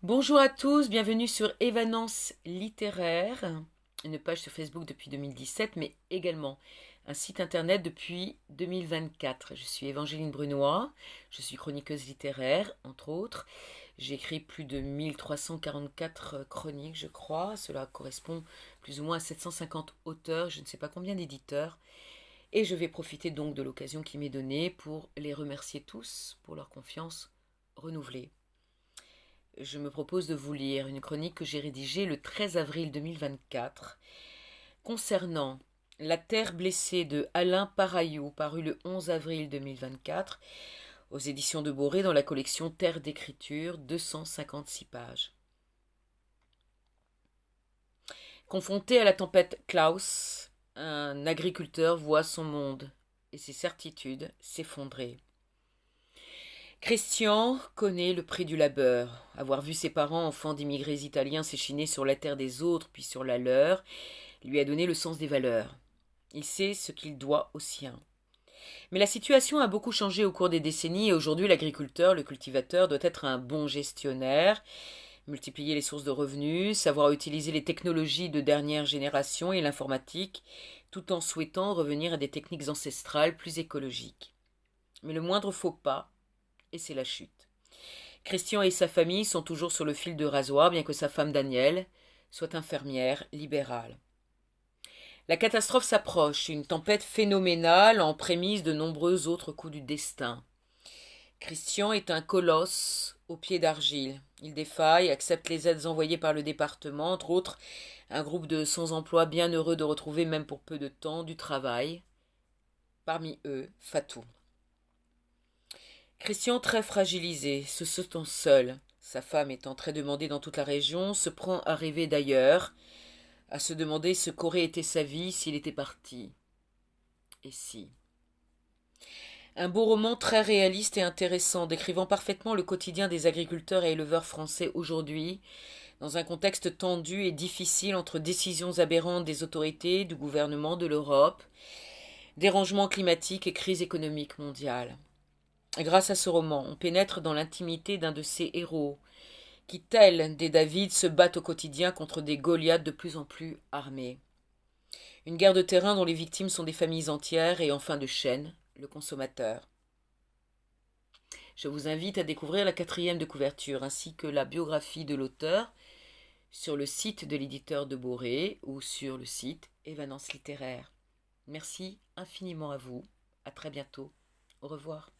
Bonjour à tous, bienvenue sur Évanence littéraire, une page sur Facebook depuis 2017, mais également un site internet depuis 2024. Je suis Évangéline Brunois, je suis chroniqueuse littéraire, entre autres. J'ai écrit plus de 1344 chroniques, je crois. Cela correspond plus ou moins à 750 auteurs, je ne sais pas combien d'éditeurs. Et je vais profiter donc de l'occasion qui m'est donnée pour les remercier tous pour leur confiance renouvelée. Je me propose de vous lire une chronique que j'ai rédigée le 13 avril 2024 concernant La Terre blessée de Alain Paraillou, paru le 11 avril 2024 aux éditions de Boré dans la collection Terre d'écriture, 256 pages. Confronté à la tempête Klaus, un agriculteur voit son monde et ses certitudes s'effondrer. Christian connaît le prix du labeur. Avoir vu ses parents, enfants d'immigrés italiens, s'échiner sur la terre des autres puis sur la leur, lui a donné le sens des valeurs. Il sait ce qu'il doit aux siens. Mais la situation a beaucoup changé au cours des décennies et aujourd'hui l'agriculteur, le cultivateur, doit être un bon gestionnaire, multiplier les sources de revenus, savoir utiliser les technologies de dernière génération et l'informatique, tout en souhaitant revenir à des techniques ancestrales plus écologiques. Mais le moindre faux pas, et c'est la chute. Christian et sa famille sont toujours sur le fil de rasoir, bien que sa femme Danielle soit infirmière libérale. La catastrophe s'approche, une tempête phénoménale en prémisse de nombreux autres coups du destin. Christian est un colosse aux pieds d'argile. Il défaille, accepte les aides envoyées par le département, entre autres un groupe de sans-emploi bien heureux de retrouver, même pour peu de temps, du travail. Parmi eux, Fatou. Christian, très fragilisé, se sentant seul, sa femme étant très demandée dans toute la région, se prend à rêver d'ailleurs, à se demander ce qu'aurait été sa vie s'il était parti. Et si? Un beau roman très réaliste et intéressant, décrivant parfaitement le quotidien des agriculteurs et éleveurs français aujourd'hui, dans un contexte tendu et difficile entre décisions aberrantes des autorités, du gouvernement, de l'Europe, dérangements climatiques et crise économique mondiale. Grâce à ce roman, on pénètre dans l'intimité d'un de ces héros, qui, tels des David, se battent au quotidien contre des Goliaths de plus en plus armés. Une guerre de terrain dont les victimes sont des familles entières et en fin de chaîne, le consommateur. Je vous invite à découvrir la 4e de couverture ainsi que la biographie de l'auteur sur le site de l'éditeur de Boré ou sur le site Évanence littéraire. Merci infiniment à vous. À très bientôt. Au revoir.